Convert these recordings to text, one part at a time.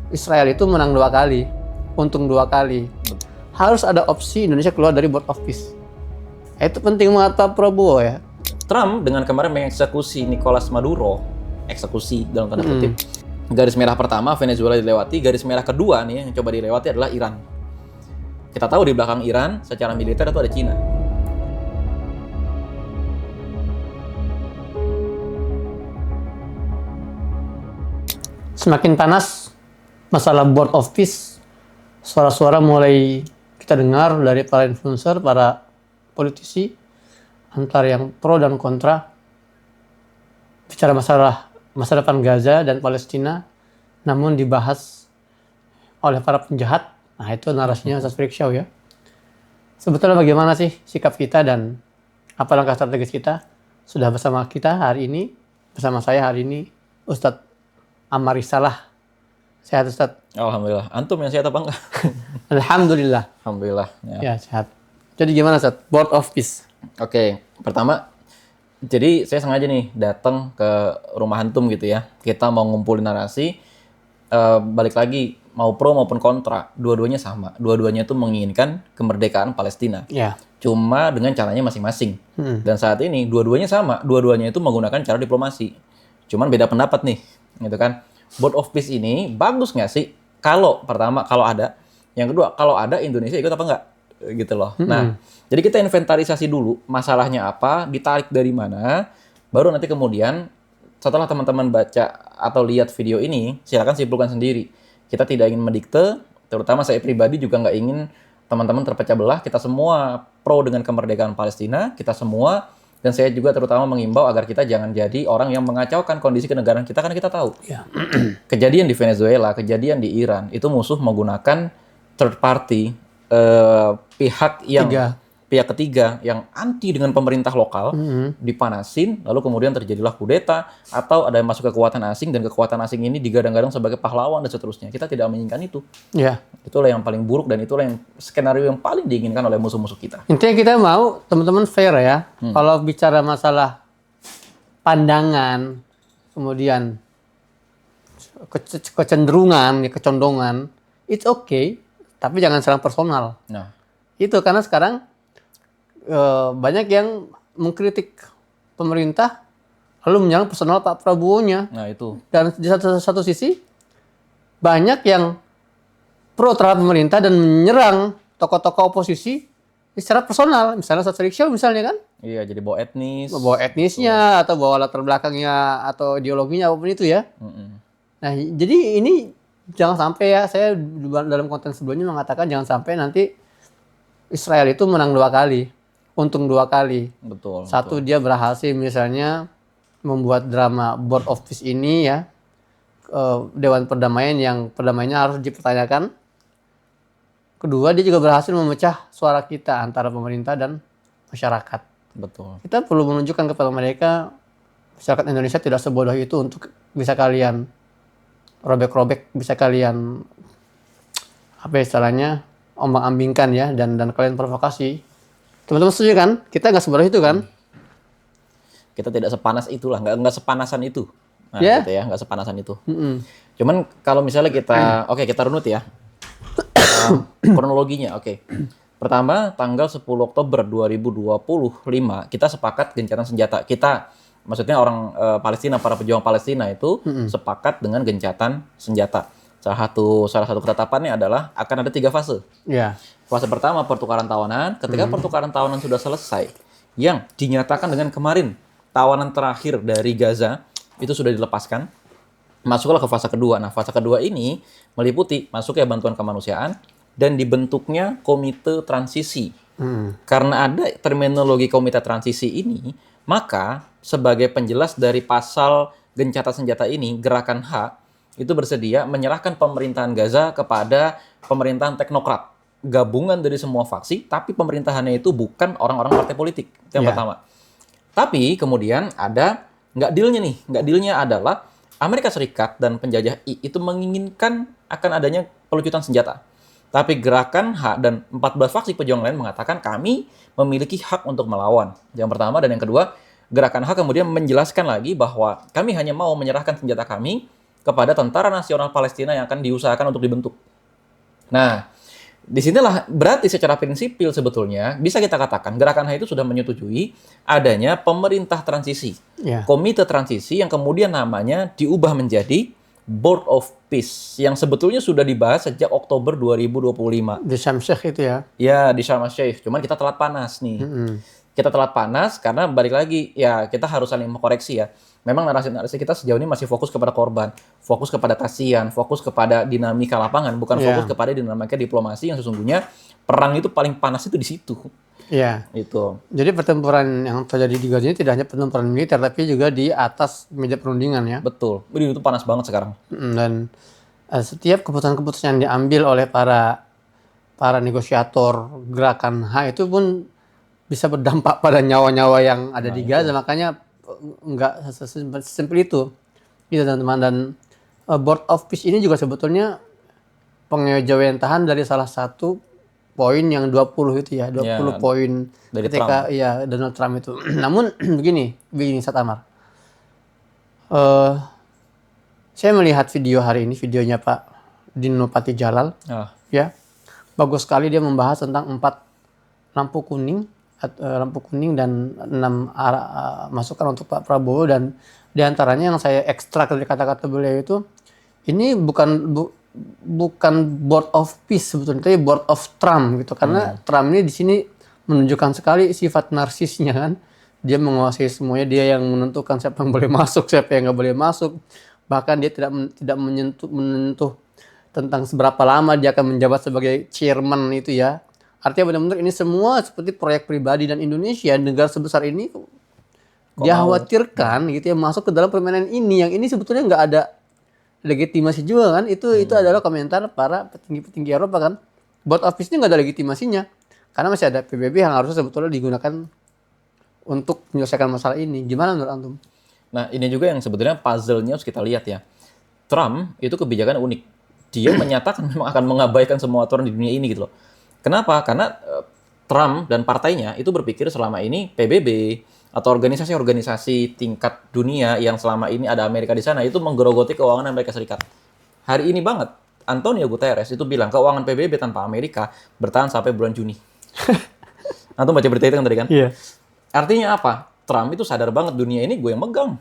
Israel itu menang 2 kali, untung 2 kali. Harus ada opsi Indonesia keluar dari board of peace. Itu penting banget Pak Prabowo ya. Trump dengan kemarin mengeksekusi Nicolas Maduro, eksekusi dalam tanda kutip. Garis merah pertama Venezuela dilewati, garis merah kedua nih yang coba dilewati adalah Iran. Kita tahu di belakang Iran secara militer itu ada Cina. Semakin panas masalah board of peace, suara-suara mulai kita dengar dari para influencer, para politisi, antara yang pro dan kontra, bicara masalah masa depan Gaza dan Palestina, namun dibahas oleh para penjahat. Nah itu narasinya Ustaz Freak Show ya. Sebetulnya bagaimana sih sikap kita dan apa langkah strategis kita? Sudah bersama kita hari ini, bersama saya hari ini, Ustadz Ammar Risalah. Sehat Ustadz? Alhamdulillah. Antum yang sehat apa enggak? Alhamdulillah. Alhamdulillah. Ya sehat. Jadi gimana Ustadz? Board of Peace. Oke, pertama, jadi saya sengaja nih datang ke rumah antum gitu ya. Kita mau ngumpulin narasi, balik lagi mau pro maupun kontra, dua-duanya sama. Dua-duanya itu menginginkan kemerdekaan Palestina. Ya. Cuma dengan caranya masing-masing. Dan saat ini dua-duanya sama, dua-duanya itu menggunakan cara diplomasi. Cuman beda pendapat nih, gitu kan. Board of Peace ini bagus nggak sih? Kalau pertama, kalau ada. Yang kedua, kalau ada Indonesia ikut apa nggak? Gitu loh. Nah, jadi kita inventarisasi dulu masalahnya apa, ditarik dari mana, baru nanti kemudian setelah teman-teman baca atau lihat video ini, silakan simpulkan sendiri. Kita tidak ingin mendikte, terutama saya pribadi juga nggak ingin teman-teman terpecah belah. Kita semua pro dengan kemerdekaan Palestina, kita semua, dan saya juga terutama mengimbau agar kita jangan jadi orang yang mengacaukan kondisi kenegaraan kita, karena kita tahu kejadian di Venezuela, kejadian di Iran, itu musuh menggunakan third party, pihak ketiga yang anti dengan pemerintah lokal, dipanasin, lalu kemudian terjadilah kudeta, atau ada yang masuk kekuatan asing, dan kekuatan asing ini digadang-gadang sebagai pahlawan dan seterusnya. Kita tidak menginginkan itu. Ya. Itulah yang paling buruk, dan itulah yang skenario yang paling diinginkan oleh musuh-musuh kita. Intinya kita mau teman-teman fair ya. Kalau bicara masalah pandangan, kemudian kecenderungan, kecondongan, it's okay. Tapi jangan serang personal. Nah, Itu karena sekarang banyak yang mengkritik pemerintah lalu menyerang personal Pak Prabowo-nya. nah itu. Dan di satu sisi banyak yang pro terhadap pemerintah dan menyerang tokoh-tokoh oposisi secara personal. Misalnya Ustaz Freak Show misalnya kan. Iya, jadi bawa etnis. Bawa etnisnya atau bawa latar belakangnya atau ideologinya apapun itu ya. Nah, jadi ini jangan sampai ya, saya dalam konten sebelumnya mengatakan jangan sampai nanti Israel itu menang 2 kali, untung 2 kali. Betul. Satu, dia berhasil misalnya membuat drama Board of Peace ini ya, Dewan Perdamaian yang perdamaiannya harus dipertanyakan. Kedua, dia juga berhasil memecah suara kita antara pemerintah dan masyarakat. Betul. Kita perlu menunjukkan kepada mereka, masyarakat Indonesia tidak sebodoh itu untuk bisa kalian robek-robek, bisa kalian apa istilahnya ombang-ambingkan ya, dan kalian provokasi. Teman-teman setuju kan? Kita nggak sebodoh itu kan? Kita tidak sepanas itulah, nggak sepanasan itu. Nah, Ya. gitu ya, nggak sepanasan itu. Cuman kalau misalnya kita, kita runut ya, kronologinya, Pertama, tanggal 10 Oktober 2025, kita sepakat gencatan senjata. Kita, maksudnya orang Palestina, para pejuang Palestina itu sepakat dengan gencatan senjata. Salah satu ketetapannya adalah akan ada 3 fase. Ya. Fase pertama pertukaran tawanan. Ketika pertukaran tawanan sudah selesai, yang dinyatakan dengan kemarin tawanan terakhir dari Gaza itu sudah dilepaskan, masuklah ke fase kedua. Nah, fase kedua ini meliputi masuknya bantuan kemanusiaan dan dibentuknya komite transisi. Karena ada terminologi komite transisi ini, maka sebagai penjelas dari pasal gencatan senjata ini, Gerakan H itu bersedia menyerahkan pemerintahan Gaza kepada pemerintahan teknokrat, gabungan dari semua faksi, tapi pemerintahannya itu bukan orang-orang partai politik. Itu yang pertama. Tapi kemudian ada nggak dealnya adalah Amerika Serikat dan penjajah itu menginginkan akan adanya pelucutan senjata. Tapi Gerakan H dan 14 faksi pejuang lain mengatakan kami memiliki hak untuk melawan. Yang pertama, dan yang kedua, Gerakan H kemudian menjelaskan lagi bahwa kami hanya mau menyerahkan senjata kami kepada Tentara Nasional Palestina yang akan diusahakan untuk dibentuk. Nah, disinilah berarti secara prinsipil sebetulnya bisa kita katakan gerakan HAI itu sudah menyetujui adanya pemerintah transisi, komite transisi yang kemudian namanya diubah menjadi Board of Peace yang sebetulnya sudah dibahas sejak Oktober 2025. Di Sharm El-Sheikh itu ya? Ya, di Sharm El-Sheikh. Cuman kita telat panas nih. Kita telat panas karena balik lagi, ya kita harus saling mengkoreksi ya. Memang narasi-narasi kita sejauh ini masih fokus kepada korban, fokus kepada kasihan, fokus kepada dinamika lapangan, bukan fokus kepada dinamika diplomasi yang sesungguhnya perang itu paling panas itu di situ. Iya. Itu. Jadi pertempuran yang terjadi di Gaza ini tidak hanya pertempuran militer, tapi juga di atas meja perundingan ya. Betul. Itu panas banget sekarang. Dan setiap keputusan-keputusan yang diambil oleh para negosiator gerakan HAI itu pun bisa berdampak pada nyawa-nyawa yang ada di Gaza. Makanya nggak sesimpel itu. Gitu teman-teman. Dan Board of Peace ini juga sebetulnya pengejauhan dari salah satu poin yang 20 itu ya, 20 poin dari ketika Trump. Donald Trump itu. Namun begini Ustaz Amar. Saya melihat video hari ini, videonya Pak Dino Patijalal. Ya. Bagus sekali dia membahas tentang 4 lampu kuning dan 6 masukan untuk Pak Prabowo, dan diantaranya yang saya ekstrak dari kata-kata beliau itu, ini bukan Board of Peace sebetulnya, tapi Board of Trump gitu. Karena Trump ini di sini menunjukkan sekali sifat narsisnya kan. Dia menguasai semuanya, dia yang menentukan siapa yang boleh masuk, siapa yang nggak boleh masuk. Bahkan dia tidak menyentuh tentang seberapa lama dia akan menjabat sebagai chairman itu ya. Artinya benar-benar ini semua seperti proyek pribadi, dan Indonesia, negara sebesar ini, dia khawatirkan gitu ya masuk ke dalam permainan ini, yang ini sebetulnya nggak ada legitimasi juga kan. Itu adalah komentar para petinggi-petinggi Eropa kan. Board of Peace ini nggak ada legitimasinya karena masih ada PBB yang harusnya sebetulnya digunakan untuk menyelesaikan masalah ini. Gimana menurut antum? Nah, ini juga yang sebetulnya puzzle-nya harus kita lihat ya. Trump itu kebijakan unik. Dia menyatakan memang akan mengabaikan semua aturan di dunia ini gitu loh. Kenapa? Karena Trump dan partainya itu berpikir selama ini PBB atau organisasi-organisasi tingkat dunia yang selama ini ada Amerika di sana itu menggerogoti keuangan Amerika Serikat. Hari ini banget, Antonio Guterres itu bilang keuangan PBB tanpa Amerika bertahan sampai bulan Juni. Antum baca berita itu kan tadi kan? Iya. Artinya apa? Trump itu sadar banget dunia ini gue yang megang.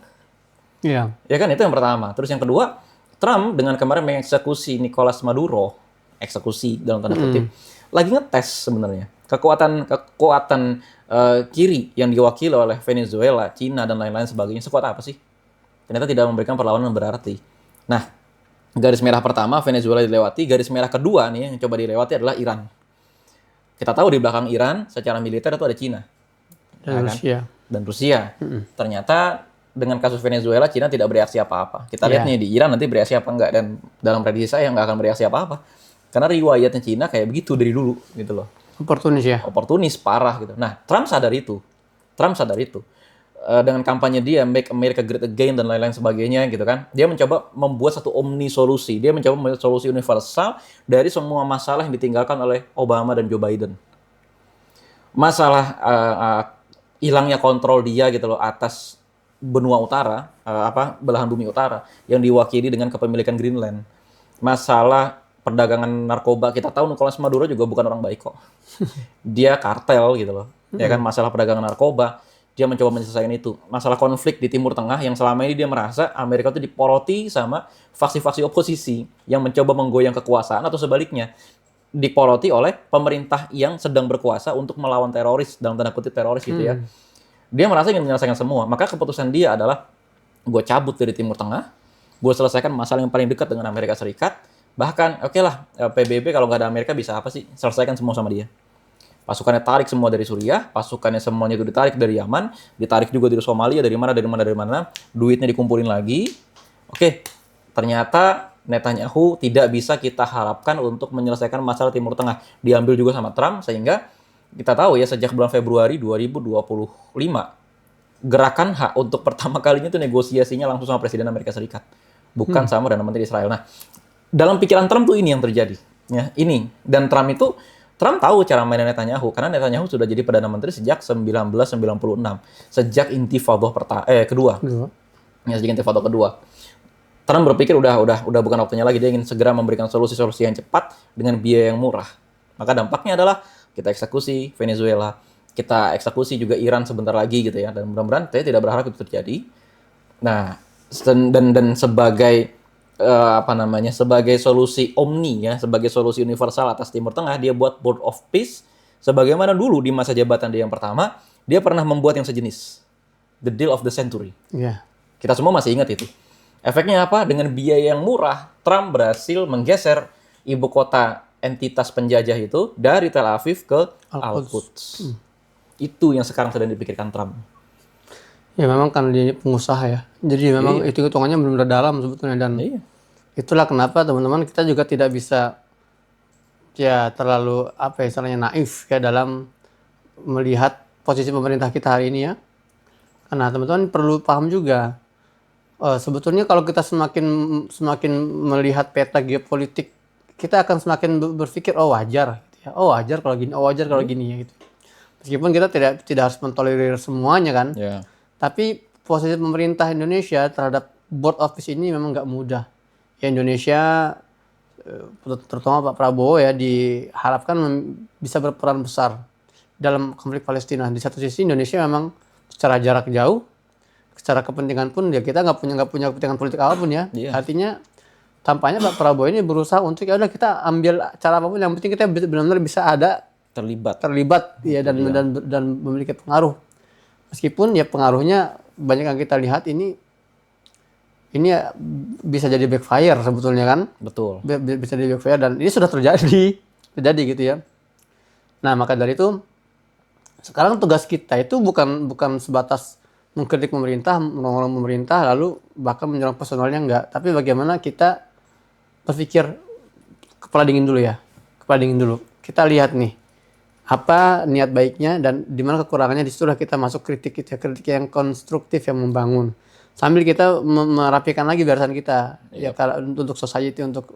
Iya. Ya kan, itu yang pertama. Terus yang kedua, Trump dengan kemarin mengeksekusi Nicolas Maduro, eksekusi dalam tanda kutip, lagi ngetes sebenarnya kekuatan kiri yang diwakili oleh Venezuela, Cina dan lain-lain sebagainya sekuat apa sih? Ternyata tidak memberikan perlawanan yang berarti. Nah, garis merah pertama Venezuela dilewati, garis merah kedua nih yang coba dilewati adalah Iran. Kita tahu di belakang Iran secara militer itu ada Cina dan Rusia. Ternyata dengan kasus Venezuela, Cina tidak bereaksi apa-apa. Kita lihat nih di Iran nanti bereaksi apa enggak, dan dalam prediksi saya nggak akan bereaksi apa-apa. Karena riwayatnya Cina kayak begitu dari dulu gitu loh. Oportunis parah gitu. Nah, Trump sadar itu. Dengan kampanye dia Make America Great Again dan lain-lain sebagainya gitu kan. Dia mencoba membuat satu omni solusi. Dia mencoba membuat solusi universal dari semua masalah yang ditinggalkan oleh Obama dan Joe Biden. Masalah hilangnya kontrol dia gitu loh atas benua utara, belahan bumi utara yang diwakili dengan kepemilikan Greenland. Masalah perdagangan narkoba, kita tahu Nicolas Maduro juga bukan orang baik kok. Dia kartel gitu loh. Ya kan, masalah perdagangan narkoba, dia mencoba menyelesaikan itu. Masalah konflik di Timur Tengah yang selama ini dia merasa Amerika itu diporoti sama faksi-faksi oposisi yang mencoba menggoyang kekuasaan, atau sebaliknya diporoti oleh pemerintah yang sedang berkuasa untuk melawan teroris, dalam tanda kutip teroris gitu ya. Dia merasa ingin menyelesaikan semua. Maka keputusan dia adalah, gue cabut dari Timur Tengah, gue selesaikan masalah yang paling dekat dengan Amerika Serikat. Bahkan, oke lah, PBB kalau nggak ada Amerika bisa apa sih? Selesaikan semua sama dia. Pasukannya tarik semua dari Suriah, pasukannya semuanya itu ditarik dari Yaman, ditarik juga dari Somalia, dari mana, duitnya dikumpulin lagi. Oke, ternyata Netanyahu tidak bisa kita harapkan untuk menyelesaikan masalah Timur Tengah. Diambil juga sama Trump, sehingga kita tahu ya sejak bulan Februari 2025, gerakan hak untuk pertama kalinya itu negosiasinya langsung sama Presiden Amerika Serikat. Bukan sama Perdana Menteri Israel. Nah, dalam pikiran Trump tuh ini yang terjadi. Ya, ini. Dan Trump tahu cara mainnya Netanyahu, karena Netanyahu sudah jadi Perdana Menteri sejak 1996. Sejak Intifada kedua. Ya, sejak Intifada kedua. Trump berpikir udah bukan waktunya lagi, dia ingin segera memberikan solusi-solusi yang cepat dengan biaya yang murah. Maka dampaknya adalah kita eksekusi Venezuela, kita eksekusi juga Iran sebentar lagi gitu ya. Dan mudah-mudahan saya tidak berharap itu terjadi. Nah, dan sebagai sebagai solusi omni ya, sebagai solusi universal atas Timur Tengah, dia buat Board of Peace sebagaimana dulu di masa jabatan dia yang pertama, dia pernah membuat yang sejenis. The Deal of the Century. Iya. Kita semua masih ingat itu. Efeknya apa? Dengan biaya yang murah, Trump berhasil menggeser ibu kota entitas penjajah itu dari Tel Aviv ke Al-Quds. Itu yang sekarang sedang dipikirkan Trump. Ya memang kan dia pengusaha ya. Jadi memang itu hitungannya benar-benar dalam sebetulnya, dan itulah kenapa teman-teman kita juga tidak bisa ya terlalu istilahnya naif ya dalam melihat posisi pemerintah kita hari ini ya. Karena teman-teman perlu paham juga sebetulnya kalau kita semakin melihat peta geopolitik, kita akan semakin berpikir wajar gitu ya. Wajar kalau gini, wajar kalau gini ya gitu. Meskipun kita tidak harus mentolerir semuanya kan. Yeah. Tapi posisi pemerintah Indonesia terhadap Board of Peace ini memang nggak mudah. Ya Indonesia, terutama Pak Prabowo ya, diharapkan bisa berperan besar dalam konflik Palestina. Di satu sisi Indonesia memang secara jarak jauh, secara kepentingan pun ya kita nggak punya kepentingan politik apapun ya. Artinya tampaknya Pak Prabowo ini berusaha untuk ya udah kita ambil cara apapun, yang penting kita benar-benar bisa ada terlibat ya dan memiliki pengaruh. Meskipun ya pengaruhnya banyak yang kita lihat ini ya bisa jadi backfire sebetulnya kan. Betul. Bisa jadi backfire, dan ini sudah terjadi gitu ya. Nah, maka dari itu sekarang tugas kita itu bukan sebatas mengkritik pemerintah, menolong pemerintah lalu bahkan menyerang personalnya, enggak, tapi bagaimana kita berpikir kepala dingin dulu ya. Kepala dingin dulu. Kita lihat nih apa niat baiknya dan di mana kekurangannya, di situlah kita masuk kritik yang konstruktif, yang membangun. Sambil kita merapikan lagi barisan kita ya untuk society, untuk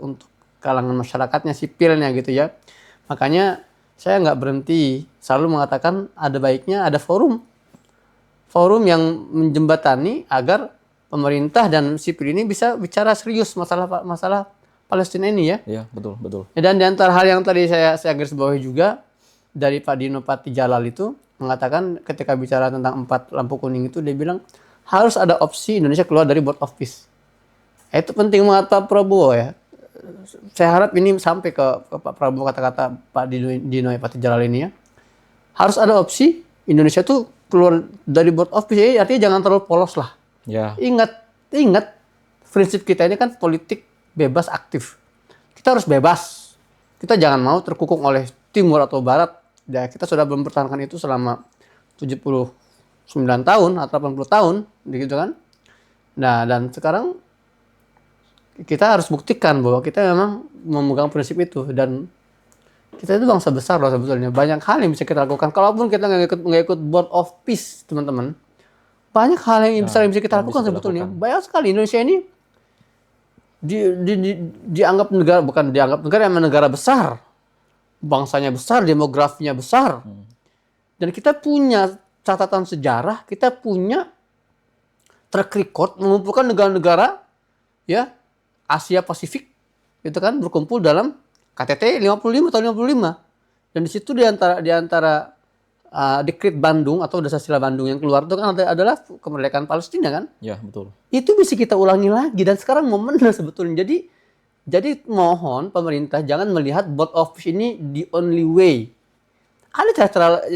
kalangan masyarakatnya, sipilnya gitu ya. Makanya saya nggak berhenti selalu mengatakan ada baiknya ada forum yang menjembatani agar pemerintah dan sipil ini bisa bicara serius masalah Palestina ini ya. Iya, betul. Dan di antara hal yang tadi saya garis bawahi juga dari Pak Dino Patijalal itu mengatakan ketika bicara tentang 4 lampu kuning itu, dia bilang harus ada opsi Indonesia keluar dari Board of Peace. Itu penting banget Pak Prabowo ya. Saya harap ini sampai ke Pak Prabowo, kata-kata Pak Dino Patijalal ini ya. Harus ada opsi Indonesia tuh keluar dari Board of Peace. Artinya jangan terlalu polos lah. Ya. Ingat prinsip kita ini kan politik bebas aktif. Kita harus bebas. Kita jangan mau terkukung oleh timur atau barat. Ya, kita sudah mempertahankan itu selama 79 tahun atau 80 tahun, gitu kan. Nah, dan sekarang kita harus buktikan bahwa kita memang memegang prinsip itu, dan kita itu bangsa besar loh sebetulnya. Banyak hal yang bisa kita lakukan. Kalaupun kita nggak ikut Board of Peace, teman-teman, banyak hal yang besar yang bisa kita lakukan sebetulnya. Banyak sekali. Indonesia ini dianggap negara, bukan dianggap negara, yang negara besar. Bangsanya besar, demografinya besar. Dan kita punya catatan sejarah, kita punya track record mengumpulkan negara-negara ya Asia Pasifik gitu kan, berkumpul dalam KTT 55 tahun 55. Dan di situ di antara Dekret Bandung atau Dasar-Sila Bandung yang keluar itu kan adalah kemerdekaan Palestina kan? Ya, betul. Itu bisa kita ulangi lagi, dan sekarang momennya sebetulnya. Jadi mohon pemerintah jangan melihat Board of Peace ini the only way. Ada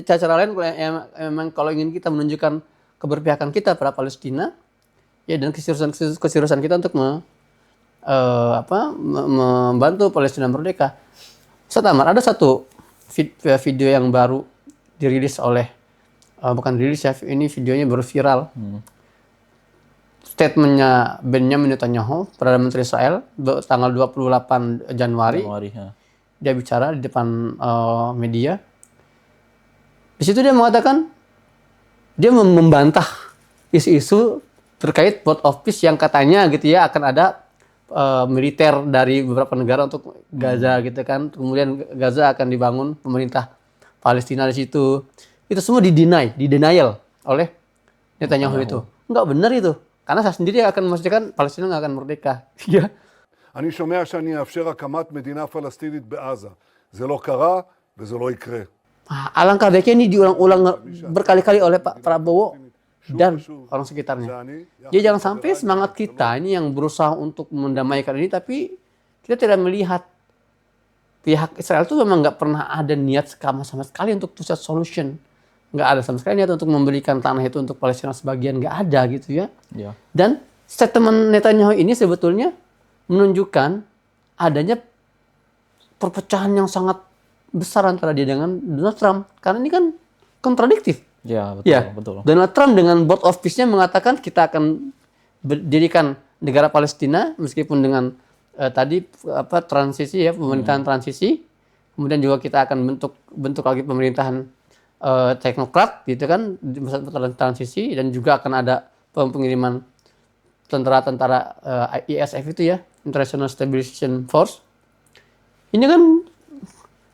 cara lain memang kalau ingin kita menunjukkan keberpihakan kita pada Palestina ya, dan keseriusan kita untuk membantu Palestina merdeka. Setamar ada satu video yang baru dirilis oleh bukan dirilis ya, ini videonya baru viral. Statementnya Benjamin Netanyahu, Perdana Menteri Israel, tanggal 28 Januari Ya. Dia bicara di depan media. Di situ dia mengatakan, dia membantah isu-isu terkait Board of Peace yang katanya gitu ya akan ada militer dari beberapa negara untuk Gaza gitu kan. Kemudian Gaza akan dibangun pemerintah Palestina di situ. Itu semua denial oleh Netanyahu itu. Enggak benar itu. Karena saya sendiri akan memastikan Palestina nggak akan merdeka. Ya. אני שומע שאני אאפשר הקמת מדינה פלסטינית בעזה. זה לא קרה וזה לא יקרה. Alangkah baiknya ini diulang-ulang berkali-kali oleh Pak Prabowo dan orang sekitarnya. Ya jangan sampai semangat kita ini yang berusaha untuk mendamaikan ini, tapi kita tidak melihat pihak Israel itu memang nggak pernah ada niat sama sekali untuk to set solution. Nggak ada sama sekali niat untuk memberikan tanah itu untuk Palestina sebagian, nggak ada gitu ya. Dan statement Netanyahu ini sebetulnya menunjukkan adanya perpecahan yang sangat besar antara dia dengan Donald Trump. Karena ini kan kontradiktif. Ya, betul, betul. Donald Trump dengan board of peace-nya mengatakan kita akan berdirikan negara Palestina meskipun dengan transisi ya, pemerintahan transisi. Kemudian juga kita akan bentuk lagi pemerintahan teknokrat gitu kan, di masa transisi, dan juga akan ada pengiriman tentara ISF itu ya, International Stabilization Force. Ini kan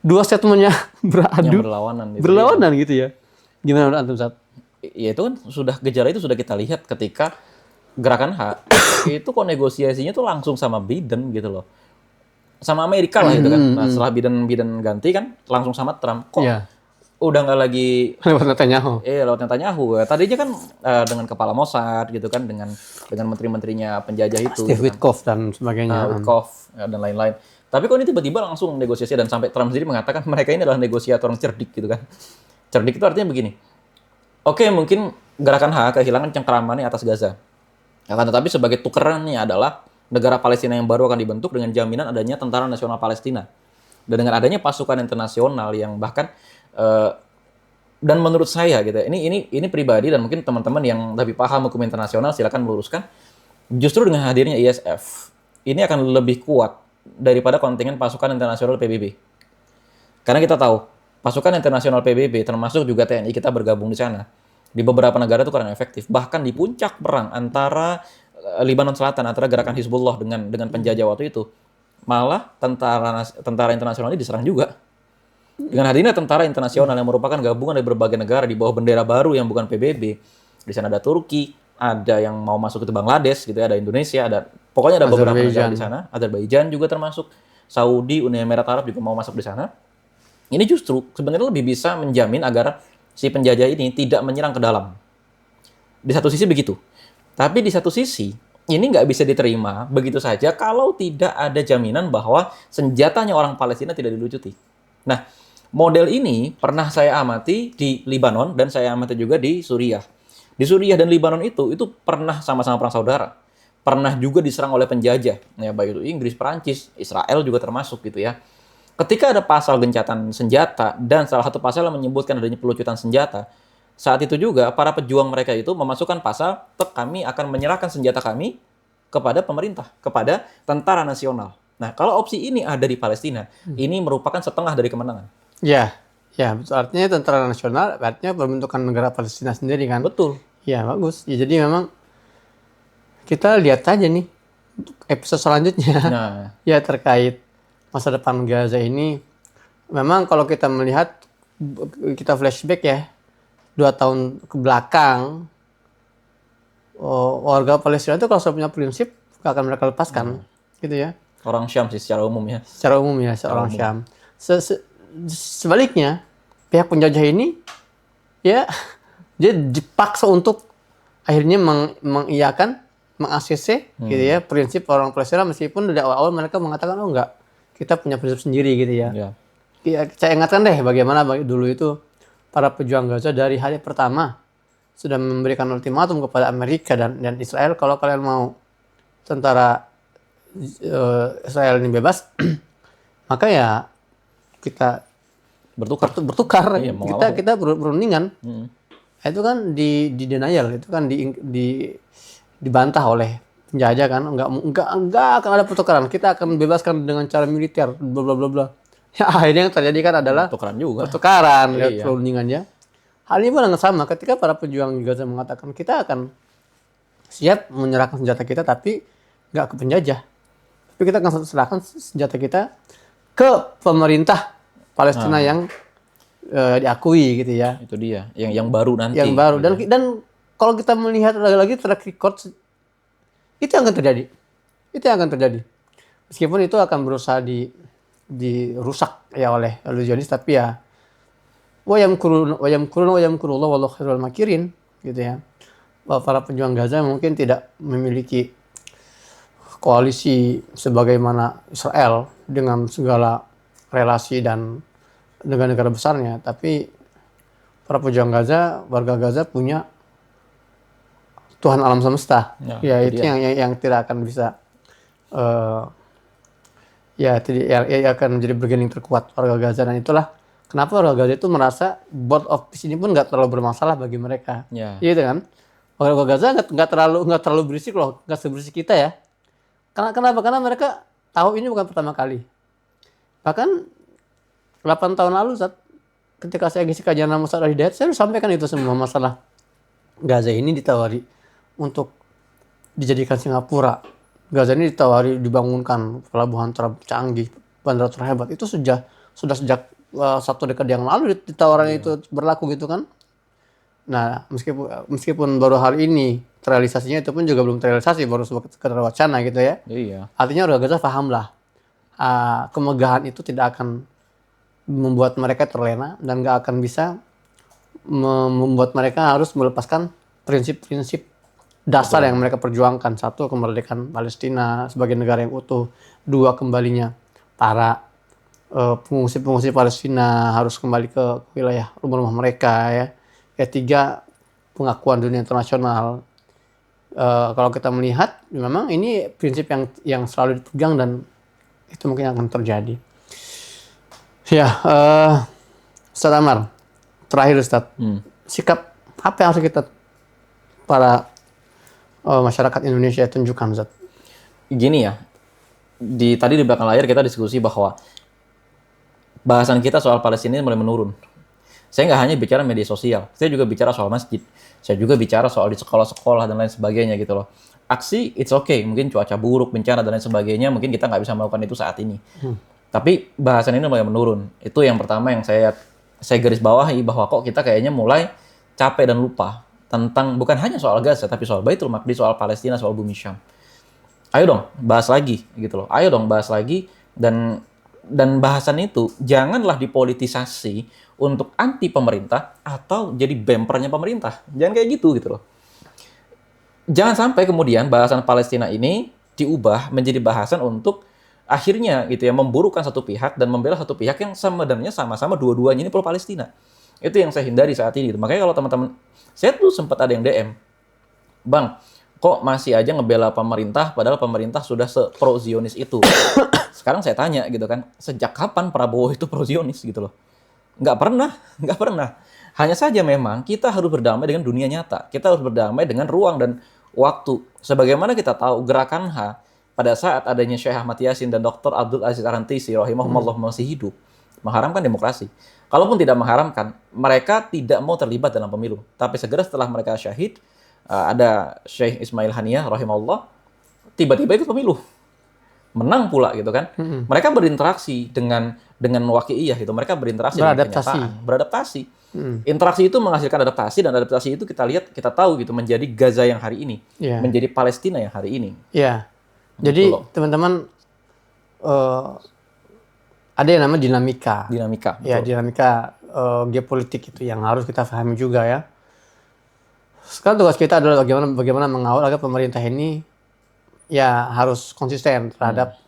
dua statementnya beradu, yang berlawanan gitu ya. Gimana menurut antum, Sat? Ya itu kan gejala itu sudah kita lihat ketika gerakan hak itu kok negosiasinya tuh langsung sama Biden gitu loh. Sama Amerika lah gitu kan. Nah, setelah Biden ganti kan langsung sama Trump. Kok udah nggak lagi lewat Netanyahu. Lewat Netanyahu. Tadinya kan dengan kepala Mossad gitu kan, dengan menteri-menterinya penjajah itu. Steve Witkoff dan sebagainya. Witkoff dan lain-lain. Tapi kok ini tiba-tiba langsung negosiasi, dan sampai Trump sendiri mengatakan mereka ini adalah negosiator yang cerdik gitu kan. Cerdik itu artinya begini. Oke, mungkin gerakan hak kehilangan cengkeramannya atas Gaza. Akan tetapi sebagai tukerannya adalah negara Palestina yang baru akan dibentuk dengan jaminan adanya Tentara Nasional Palestina. Dan dengan adanya pasukan internasional yang bahkan dan menurut saya gitu, ini pribadi dan mungkin teman-teman yang lebih paham hukum internasional silakan meluruskan. Justru dengan hadirnya ISF, ini akan lebih kuat daripada kontingen pasukan internasional PBB. Karena kita tahu, pasukan internasional PBB termasuk juga TNI kita bergabung di sana. Di beberapa negara itu kurang efektif. Bahkan di puncak perang antara Lebanon Selatan, antara gerakan Hizbullah dengan penjajah waktu itu, malah tentara internasional ini diserang juga. Dengan hadirnya tentara internasional yang merupakan gabungan dari berbagai negara di bawah bendera baru yang bukan PBB. Di sana ada Turki, ada yang mau masuk ke Bangladesh gitu ya, ada Indonesia, pokoknya ada beberapa negara di sana. Azerbaijan juga termasuk, Saudi, Uni Emirat Arab juga mau masuk di sana. Ini justru sebenarnya lebih bisa menjamin agar si penjajah ini tidak menyerang ke dalam. Di satu sisi begitu. Tapi di satu sisi, ini nggak bisa diterima begitu saja kalau tidak ada jaminan bahwa senjatanya orang Palestina tidak dilucuti. Nah, model ini pernah saya amati di Lebanon dan saya amati juga di Suriah. Di Suriah dan Lebanon itu pernah sama-sama perang saudara. Pernah juga diserang oleh penjajah. Ya, baik itu Inggris, Perancis, Israel juga termasuk gitu ya. Ketika ada pasal gencatan senjata dan salah satu pasal yang menyebutkan adanya pelucutan senjata, saat itu juga para pejuang mereka itu memasukkan pasal kami akan menyerahkan senjata kami kepada pemerintah, kepada tentara nasional. Nah, kalau opsi ini ada di Palestina, ini merupakan setengah dari kemenangan. Ya, betul. Artinya tentara nasional, artinya pembentukan negara Palestina sendiri kan? Betul. Ya, bagus. Ya, jadi memang kita lihat aja nih episode selanjutnya. Nah, ya terkait masa depan Gaza ini. Memang kalau kita melihat, kita flashback ya, 2 tahun ke belakang, warga Palestina itu kalau sudah punya prinsip, gak akan mereka lepaskan. Gitu ya. Orang Syam sih secara umum ya. Secara umum ya, seorang Syam. Sebaliknya, pihak penjajah ini, ya, dia dipaksa untuk akhirnya mengiyakan, meng-ACC, gitu ya, prinsip orang Palestina, meskipun dari awal-awal mereka mengatakan, oh enggak, kita punya prinsip sendiri gitu ya. Ya, saya ingatkan deh bagaimana dulu itu para pejuang Gaza dari hari pertama sudah memberikan ultimatum kepada Amerika dan Israel, kalau kalian mau tentara Israel ini bebas, maka ya kita bertukar. Iya, kita berundingan. Itu kan di denial, itu kan dibantah oleh penjajah kan, enggak akan ada pertukaran, kita akan bebaskan dengan cara militer, bla bla bla bla. Ya akhirnya yang terjadi kan adalah pertukaran lewat perundingannya. Hal ini pun sama ketika para pejuang Gaza mengatakan kita akan siap menyerahkan senjata kita tapi nggak ke penjajah, tapi kita akan serahkan senjata kita ke pemerintah Palestina yang diakui gitu ya. Itu dia, yang baru nanti. Yang baru, dan kalau kita melihat lagi-lagi track record Itu yang akan terjadi. Itu yang akan terjadi. Meskipun itu akan berusaha dirusak ya oleh Zionis, tapi ya wa yamkurullah wallahu khairul makirin gitu ya. Bahwa para pejuang Gaza mungkin tidak memiliki koalisi sebagaimana Israel dengan segala relasi dan negara-negara besarnya, tapi para pejuang Gaza, warga Gaza punya Tuhan alam semesta, ya itu yang tidak akan bisa akan menjadi bargaining terkuat warga Gaza, dan itulah kenapa warga Gaza itu merasa board of peace ini pun nggak terlalu bermasalah bagi mereka, gitu kan? Warga Gaza nggak terlalu berisik loh, nggak seberisik kita ya. Kenapa? Karena mereka tahu ini bukan pertama kali. Bahkan 8 tahun lalu ketika saya ngisi kajian Musa'ad Al-Hidayat, saya sampaikan itu semua masalah Gaza ini ditawari untuk dijadikan Singapura. Gaza ini ditawari dibangunkan pelabuhan tercanggih, bandara terhebat. Itu sudah sejak 1 dekade yang lalu ditawaran itu berlaku gitu kan. Nah, meskipun baru hari ini terrealisasinya, itu pun juga belum terrealisasi, baru sekedar wacana gitu ya. Iya. Artinya warga Gaza pahamlah kemegahan itu tidak akan membuat mereka terlena dan nggak akan bisa membuat mereka harus melepaskan prinsip-prinsip dasar yang mereka perjuangkan. 1, kemerdekaan Palestina sebagai negara yang utuh. 2, kembalinya para pengungsi Palestina harus kembali ke wilayah rumah-rumah mereka ya. 3, pengakuan dunia internasional. Kalau kita melihat memang ini prinsip yang selalu dipegang dan itu mungkin akan terjadi. Ya, Ustadz Amar, terakhir Ustadz, sikap apa yang harus kita para masyarakat Indonesia tunjukkan, Ustadz? Gini ya, tadi di belakang layar kita diskusi bahwa bahasan kita soal Palestina mulai menurun. Saya nggak hanya bicara media sosial, saya juga bicara soal masjid, saya juga bicara soal di sekolah-sekolah dan lain sebagainya gitu loh. Aksi, it's okay, mungkin cuaca buruk, bencana dan lain sebagainya, mungkin kita nggak bisa melakukan itu saat ini. Tapi bahasan ini mulai menurun. Itu yang pertama yang saya garis bawahi, bahwa kok kita kayaknya mulai capek dan lupa tentang bukan hanya soal Gaza, tapi soal Baitul Maqdis, soal Palestina, soal Bumi Syam. Ayo dong, bahas lagi gitu loh. Ayo dong bahas lagi, dan bahasan itu janganlah dipolitisasi untuk anti pemerintah atau jadi bempernya pemerintah. Jangan kayak gitu loh. Jangan sampai kemudian bahasan Palestina ini diubah menjadi bahasan untuk akhirnya gitu ya memburukan satu pihak dan membela satu pihak yang sebenarnya sama-sama dua-duanya ini pro Palestina. Itu yang saya hindari saat ini. Makanya kalau teman-teman, saya tuh sempat ada yang DM, Bang, kok masih aja ngebela pemerintah padahal pemerintah sudah pro Zionis itu. Sekarang saya tanya gitu kan, sejak kapan Prabowo itu pro Zionis gitu loh? Nggak pernah. Hanya saja memang kita harus berdamai dengan dunia nyata. Kita harus berdamai dengan ruang dan waktu. Sebagaimana kita tahu gerakan H pada saat adanya Syekh Ahmad Yasin dan Dr. Abdul Aziz Ar-Rantisi rahimahumullah masih hidup, mengharamkan demokrasi. Kalaupun tidak mengharamkan, mereka tidak mau terlibat dalam pemilu. Tapi segera setelah mereka syahid, ada Syekh Ismail Haniyah rahimahullah, tiba-tiba ikut pemilu. Menang pula gitu kan. Mereka berinteraksi dengan waqi'iyah itu. Mereka berinteraksi dengan kenyataan. Beradaptasi. Interaksi itu menghasilkan adaptasi, dan adaptasi itu kita lihat, kita tahu gitu, menjadi Gaza yang hari ini. Menjadi Palestina yang hari ini. Iya. Jadi teman-teman, ada yang namanya dinamika. Ya, dinamika geopolitik itu yang harus kita pahami juga ya. Sekarang tugas kita adalah bagaimana mengawal agar pemerintah ini ya harus konsisten terhadap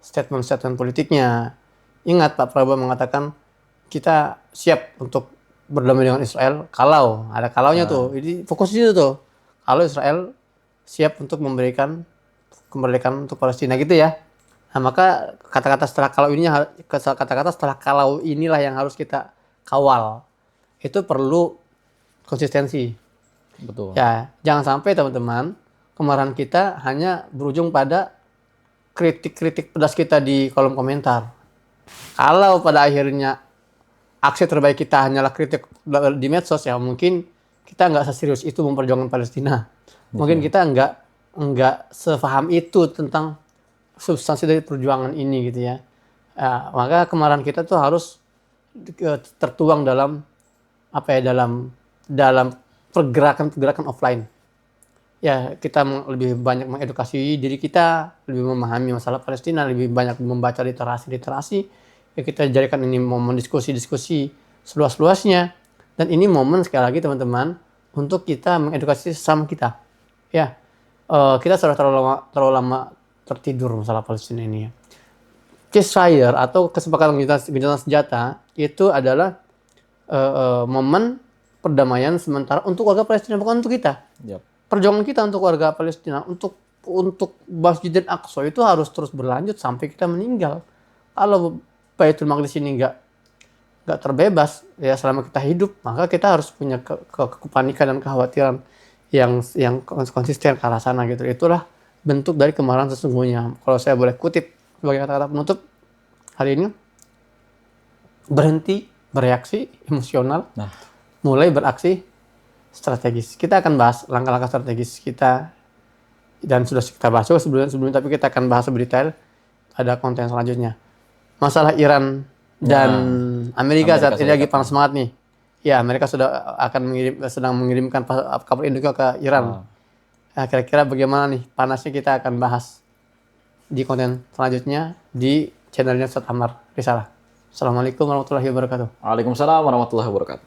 statement-statement politiknya. Ingat Pak Prabowo mengatakan kita siap untuk berdamai dengan Israel kalau ada kalaunya tuh. Jadi fokus di situ tuh. Kalau Israel siap untuk memberikan kemerdekaan untuk Palestina gitu ya. Nah, maka kata-kata setelah kalau inilah yang harus kita kawal. Itu perlu konsistensi. Betul. Ya, jangan sampai teman-teman kemarahan kita hanya berujung pada kritik-kritik pedas kita di kolom komentar. Kalau pada akhirnya aksi terbaik kita hanyalah kritik di medsos, ya mungkin kita nggak seserius itu memperjuangkan Palestina. Mungkin kita nggak sepaham itu tentang substansi dari perjuangan ini gitu ya. Maka kemarahan kita tuh harus tertuang dalam dalam pergerakan offline. ya kita lebih banyak mengedukasi diri kita, lebih memahami masalah Palestina, lebih banyak membaca literasi, ya kita jadikan ini momen diskusi-diskusi seluas-luasnya. Dan ini momen sekali lagi teman-teman untuk kita mengedukasi sesama kita. Ya, kita sudah terlalu lama tertidur masalah Palestina ini ya. Ceasefire atau kesepakatan gencatan senjata itu adalah momen perdamaian sementara untuk warga Palestina, bukan untuk kita. Yap. Perjuangan kita untuk warga Palestina, untuk Masjid Al-Aqsa itu harus terus berlanjut sampai kita meninggal. Kalau Baitul Maqdis ini nggak terbebas ya selama kita hidup, maka kita harus punya kepanikan dan kekhawatiran yang konsisten ke arah sana gitu. Itulah bentuk dari kemarahan sesungguhnya. Kalau saya boleh kutip sebagai kata-kata penutup hari ini, berhenti bereaksi emosional, mulai beraksi strategis. Kita akan bahas langkah-langkah strategis kita dan sudah kita bahas sebelumnya, tapi kita akan bahas lebih detail pada konten selanjutnya. Masalah Iran dan Amerika saat ini lagi panas semangat nih. Ya, Amerika sedang mengirimkan kapal induk ke Iran. Nah, kira-kira bagaimana nih panasnya, kita akan bahas di konten selanjutnya di channelnya Ustadz Ammar Risalah. Assalamualaikum warahmatullahi wabarakatuh. Waalaikumsalam warahmatullahi wabarakatuh.